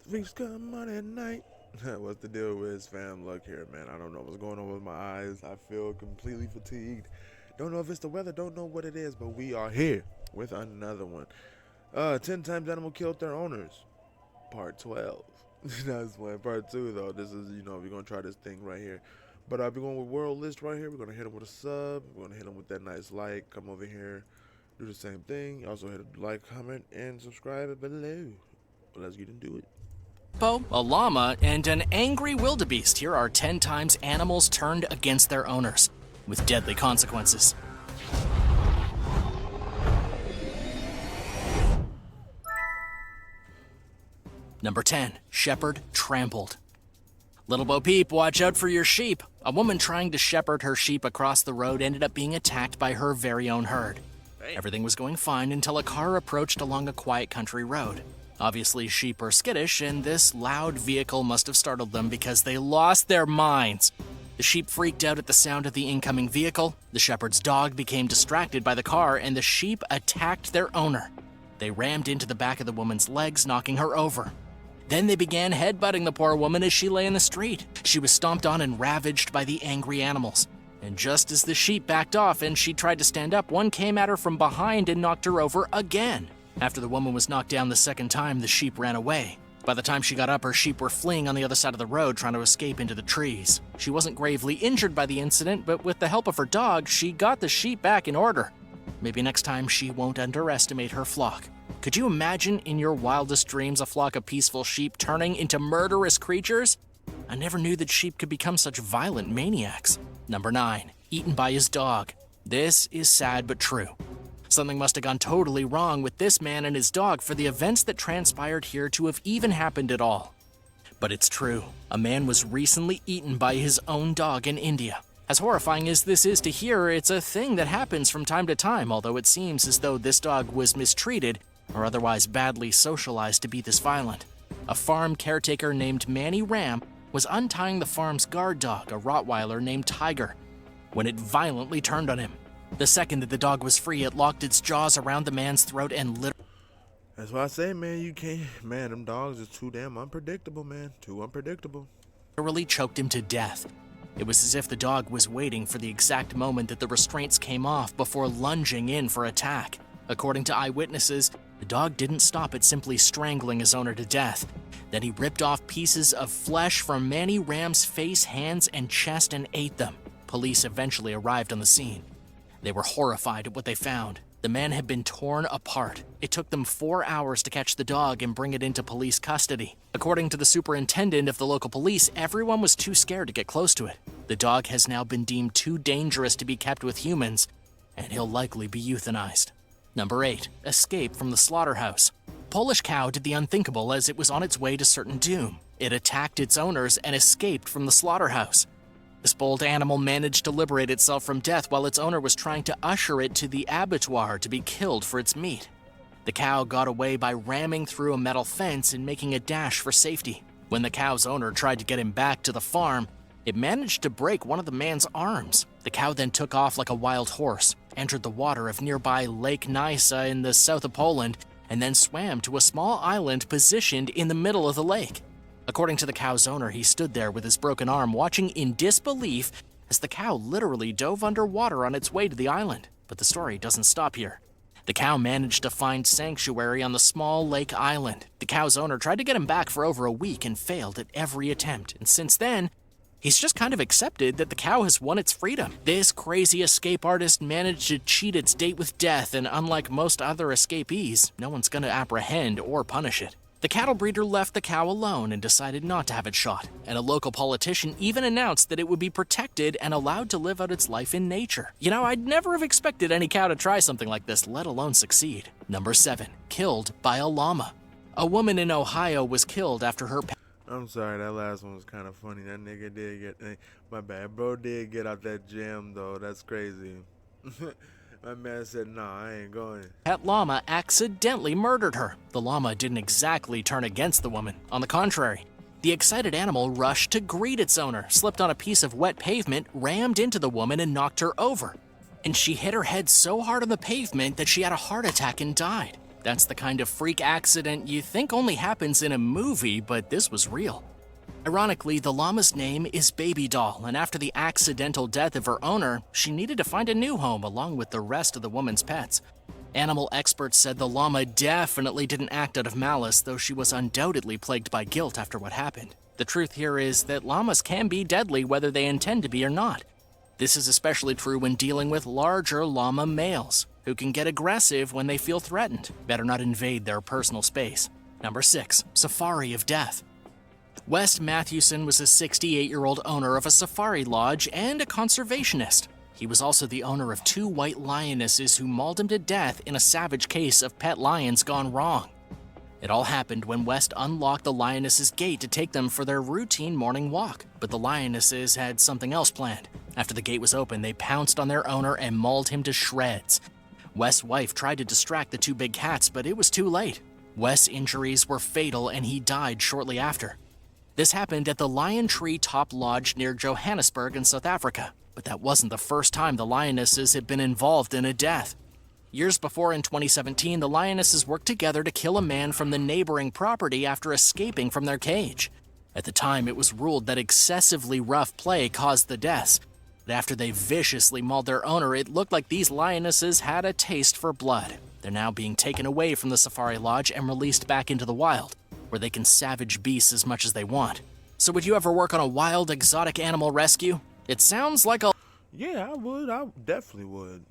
Things come on at night. What's the deal with fam? Look here, man. I don't know what's going on with my eyes. I feel completely fatigued. Don't know if it's the weather. Don't know what it is, but we are here with another one. 10 times animal killed their owners. Part 12. That's one. Part 2, though. This is, we're going to try this thing right here. But we're going with World List right here. We're going to hit him with a sub. We're going to hit him with that nice like. Come over here. Do the same thing. Also hit a like, comment, and subscribe below. But let's get into it. A llama, and an angry wildebeest. Here are 10 times animals turned against their owners, with deadly consequences. Number 10. Shepherd trampled. Little Bo Peep, watch out for your sheep. A woman trying to shepherd her sheep across the road ended up being attacked by her very own herd. Everything was going fine until a car approached along a quiet country road. Obviously, sheep are skittish, and this loud vehicle must have startled them because they lost their minds. The sheep freaked out at the sound of the incoming vehicle, the shepherd's dog became distracted by the car, and the sheep attacked their owner. They rammed into the back of the woman's legs, knocking her over. Then they began headbutting the poor woman as she lay in the street. She was stomped on and ravaged by the angry animals. And just as the sheep backed off and she tried to stand up, one came at her from behind and knocked her over again. After the woman was knocked down the second time, the sheep ran away. By the time she got up, her sheep were fleeing on the other side of the road, trying to escape into the trees. She wasn't gravely injured by the incident, but with the help of her dog, she got the sheep back in order. Maybe next time she won't underestimate her flock. Could you imagine in your wildest dreams a flock of peaceful sheep turning into murderous creatures? I never knew that sheep could become such violent maniacs. Number 9. Eaten by his dog. This is sad but true. Something must have gone totally wrong with this man and his dog for the events that transpired here to have even happened at all. But it's true. A man was recently eaten by his own dog in India. As horrifying as this is to hear, it's a thing that happens from time to time, although it seems as though this dog was mistreated or otherwise badly socialized to be this violent. A farm caretaker named Manny Ram was untying the farm's guard dog, a Rottweiler named Tiger, when it violently turned on him. The second that the dog was free, it locked its jaws around the man's throat and That's why I say, man, you can't. Man, them dogs are too damn unpredictable, man. Too unpredictable. literally choked him to death. It was as if the dog was waiting for the exact moment that the restraints came off before lunging in for attack. According to eyewitnesses, the dog didn't stop at simply strangling his owner to death. Then he ripped off pieces of flesh from Manny Ram's face, hands, and chest and ate them. Police eventually arrived on the scene. They were horrified at what they found. The man had been torn apart. It took them 4 hours to catch the dog and bring it into police custody. According to the superintendent of the local police, everyone was too scared to get close to it. The dog has now been deemed too dangerous to be kept with humans, and he'll likely be euthanized. Number 8. Escape from the slaughterhouse. Polish cow did the unthinkable as it was on its way to certain doom. It attacked its owners and escaped from the slaughterhouse. This bold animal managed to liberate itself from death while its owner was trying to usher it to the abattoir to be killed for its meat. The cow got away by ramming through a metal fence and making a dash for safety. When the cow's owner tried to get him back to the farm, it managed to break one of the man's arms. The cow then took off like a wild horse, entered the water of nearby Lake Nysa in the south of Poland, and then swam to a small island positioned in the middle of the lake. According to the cow's owner, he stood there with his broken arm, watching in disbelief as the cow literally dove underwater on its way to the island. But the story doesn't stop here. The cow managed to find sanctuary on the small lake island. The cow's owner tried to get him back for over a week and failed at every attempt, and since then, he's just kind of accepted that the cow has won its freedom. This crazy escape artist managed to cheat its date with death, and unlike most other escapees, no one's gonna apprehend or punish it. The cattle breeder left the cow alone and decided not to have it shot, and a local politician even announced that it would be protected and allowed to live out its life in nature. You know, I'd never have expected any cow to try something like this, let alone succeed. Number 7. Killed by a llama. A woman in Ohio was killed after her I'm sorry, that last one was kind of funny. That nigga did get, my bad, bro did get out that gym though. That's crazy. My man said, nah, I ain't going. pet llama accidentally murdered her. The llama didn't exactly turn against the woman. On the contrary, the excited animal rushed to greet its owner, slipped on a piece of wet pavement, rammed into the woman, and knocked her over. And she hit her head so hard on the pavement that she had a heart attack and died. That's the kind of freak accident you think only happens in a movie, but this was real. Ironically, the llama's name is Baby Doll, and after the accidental death of her owner, she needed to find a new home along with the rest of the woman's pets. Animal experts said the llama definitely didn't act out of malice, though she was undoubtedly plagued by guilt after what happened. The truth here is that llamas can be deadly whether they intend to be or not. This is especially true when dealing with larger llama males, who can get aggressive when they feel threatened. Better not invade their personal space. Number 6. Safari of Death. Wes Mathewson was a 68-year-old owner of a safari lodge and a conservationist. He was also the owner of 2 white lionesses who mauled him to death in a savage case of pet lions gone wrong. It all happened when West unlocked the lionesses' gate to take them for their routine morning walk, but the lionesses had something else planned. After the gate was open, they pounced on their owner and mauled him to shreds. Wes' wife tried to distract the 2 big cats, but it was too late. Wes' injuries were fatal and he died shortly after. This happened at the Lion Tree Top Lodge near Johannesburg in South Africa, but that wasn't the first time the lionesses had been involved in a death. Years before, in 2017, the lionesses worked together to kill a man from the neighboring property after escaping from their cage. At the time, it was ruled that excessively rough play caused the deaths, but after they viciously mauled their owner, it looked like these lionesses had a taste for blood. They're now being taken away from the safari lodge and released back into the wild, where they can savage beasts as much as they want. So would you ever work on a wild, exotic animal rescue? It sounds like a... Yeah, I would. I definitely would.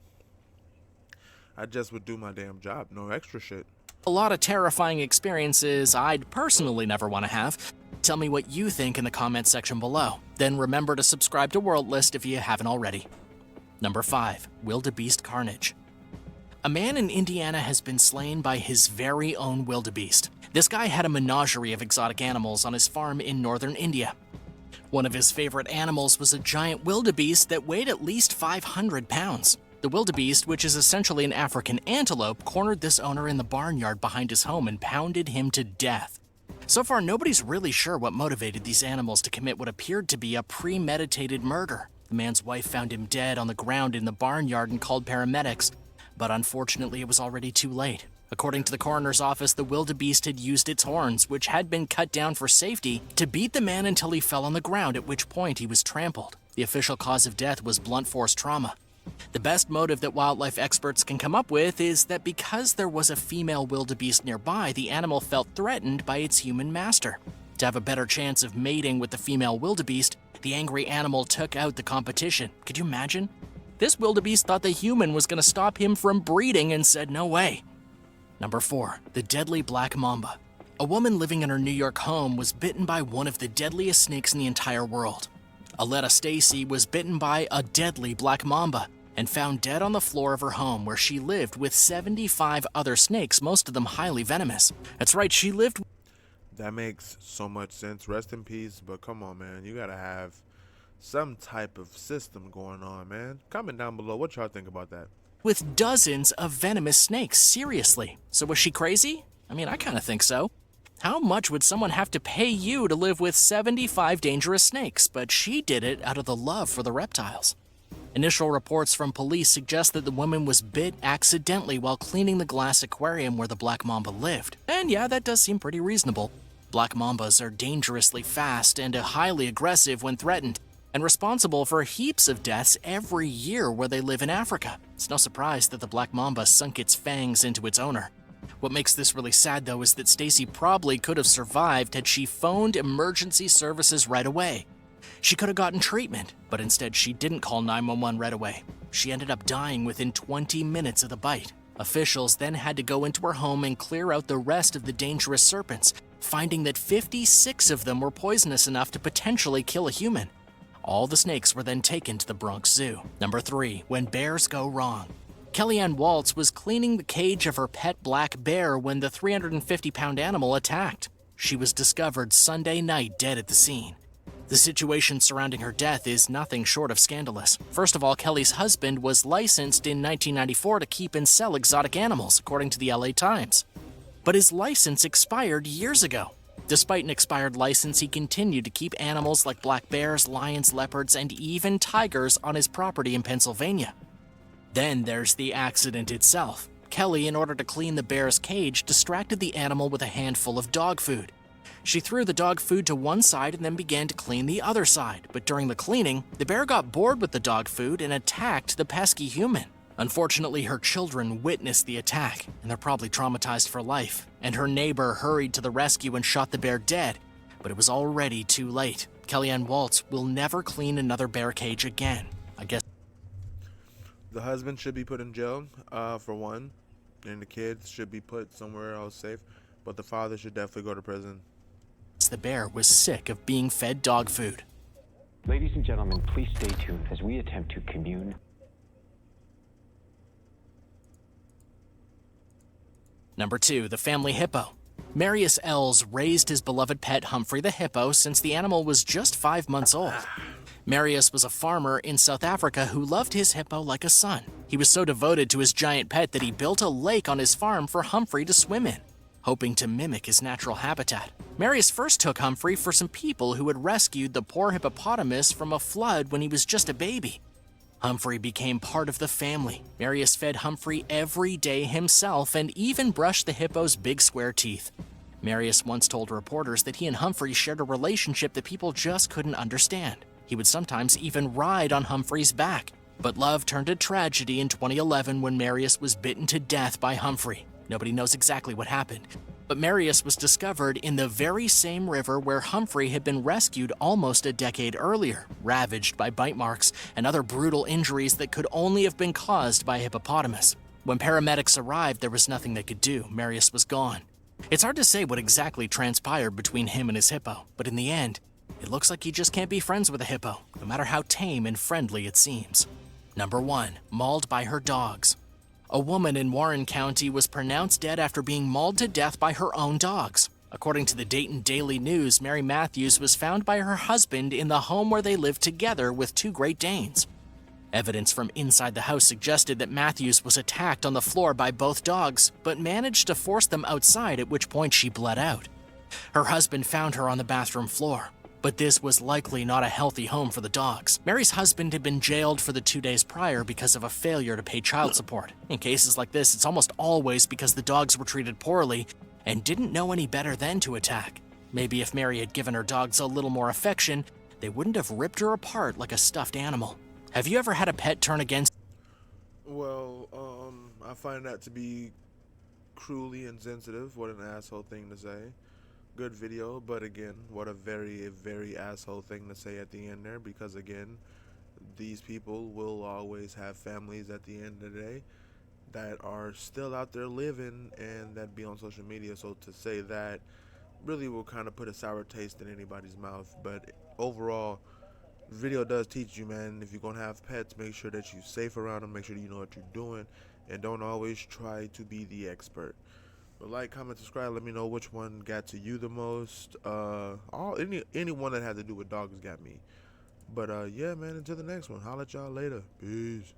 I just would do my damn job. No extra shit. A lot of terrifying experiences I'd personally never want to have. Tell me what you think in the comments section below. Then remember to subscribe to World List if you haven't already. Number 5. Wildebeest Carnage. A man in Indiana has been slain by his very own wildebeest. This guy had a menagerie of exotic animals on his farm in northern India. One of his favorite animals was a giant wildebeest that weighed at least 500 pounds. The wildebeest, which is essentially an African antelope, cornered this owner in the barnyard behind his home and pounded him to death. So far, nobody's really sure what motivated these animals to commit what appeared to be a premeditated murder. The man's wife found him dead on the ground in the barnyard and called paramedics, but unfortunately it was already too late. According to the coroner's office, the wildebeest had used its horns, which had been cut down for safety, to beat the man until he fell on the ground, at which point he was trampled. The official cause of death was blunt force trauma. The best motive that wildlife experts can come up with is that because there was a female wildebeest nearby, the animal felt threatened by its human master. To have a better chance of mating with the female wildebeest, the angry animal took out the competition. Could you imagine? This wildebeest thought the human was going to stop him from breeding and said no way. Number 4. The Deadly Black Mamba. A woman living in her New York home was bitten by one of the deadliest snakes in the entire world. Aletta Stacy was bitten by a deadly black mamba and found dead on the floor of her home where she lived with 75 other snakes, most of them highly venomous. That's right, she lived... That makes so much sense. Rest in peace. But come on, man. You gotta have some type of system going on, man. Comment down below what y'all think about that. with dozens of venomous snakes, seriously. So was she crazy? I mean, I kind of think so. How much would someone have to pay you to live with 75 dangerous snakes? But she did it out of the love for the reptiles. Initial reports from police suggest that the woman was bit accidentally while cleaning the glass aquarium where the black mamba lived. And yeah, that does seem pretty reasonable. Black mambas are dangerously fast and highly aggressive when threatened, and responsible for heaps of deaths every year where they live in Africa. It's no surprise that the black mamba sunk its fangs into its owner. What makes this really sad, though, is that Stacy probably could have survived had she phoned emergency services right away. She could have gotten treatment, but instead she didn't call 911 right away. She ended up dying within 20 minutes of the bite. Officials then had to go into her home and clear out the rest of the dangerous serpents, finding that 56 of them were poisonous enough to potentially kill a human. All the snakes were then taken to the Bronx Zoo. Number 3, when bears go wrong. Kellyanne Waltz was cleaning the cage of her pet black bear when the 350-pound animal attacked. She was discovered Sunday night dead at the scene. The situation surrounding her death is nothing short of scandalous. First of all, Kelly's husband was licensed in 1994 to keep and sell exotic animals, according to the LA Times. But his license expired years ago. Despite an expired license, he continued to keep animals like black bears, lions, leopards, and even tigers on his property in Pennsylvania. Then there's the accident itself. Kelly, in order to clean the bear's cage, distracted the animal with a handful of dog food. She threw the dog food to one side and then began to clean the other side, but during the cleaning, the bear got bored with the dog food and attacked the pesky human. Unfortunately, her children witnessed the attack, and they're probably traumatized for life, and her neighbor hurried to the rescue and shot the bear dead, but it was already too late. Kellyanne Waltz will never clean another bear cage again. I guess The husband should be put in jail, for one, and the kids should be put somewhere else safe, but the father should definitely go to prison. the bear was sick of being fed dog food. Ladies and gentlemen, please stay tuned as we attempt to commune. Number 2, the family hippo. Marius Els raised his beloved pet Humphrey the hippo since the animal was just 5 months old. Marius was a farmer in South Africa who loved his hippo like a son. He was so devoted to his giant pet that he built a lake on his farm for Humphrey to swim in, hoping to mimic his natural habitat. Marius first took Humphrey for some people who had rescued the poor hippopotamus from a flood when he was just a baby. Humphrey became part of the family. Marius fed Humphrey every day himself and even brushed the hippo's big square teeth. Marius once told reporters that he and Humphrey shared a relationship that people just couldn't understand. He would sometimes even ride on Humphrey's back. But love turned to tragedy in 2011 when Marius was bitten to death by Humphrey. Nobody knows exactly what happened, but Marius was discovered in the very same river where Humphrey had been rescued almost a decade earlier, ravaged by bite marks and other brutal injuries that could only have been caused by a hippopotamus. When paramedics arrived, there was nothing they could do. Marius was gone. It's hard to say what exactly transpired between him and his hippo, but in the end, it looks like you just can't be friends with a hippo, no matter how tame and friendly it seems. Number 1, mauled by her dogs. A woman in Warren County was pronounced dead after being mauled to death by her own dogs. According to the Dayton Daily News, Mary Matthews was found by her husband in the home where they lived together with 2 Great Danes. Evidence from inside the house suggested that Matthews was attacked on the floor by both dogs, but managed to force them outside, at which point she bled out. Her husband found her on the bathroom floor, but this was likely not a healthy home for the dogs. Mary's husband had been jailed for the 2 days prior because of a failure to pay child support. In cases like this, it's almost always because the dogs were treated poorly and didn't know any better than to attack. Maybe if Mary had given her dogs a little more affection, they wouldn't have ripped her apart like a stuffed animal. Have you ever had a pet turn against? Well, I find that to be cruelly insensitive. What an asshole thing to say. Good video, but again, what a very, very asshole thing to say at the end there, because again, these people will always have families at the end of the day that are still out there living and that be on social media. So to say that really will kind of put a sour taste in anybody's mouth. But overall, the video does teach you, man, if you're going to have pets, make sure that you're safe around them, make sure you know what you're doing, and don't always try to be the expert. But like, comment, subscribe, let me know which one got to you the most. Any one that had to do with dogs got me. But yeah, man, until the next one. Holla at y'all later. Peace.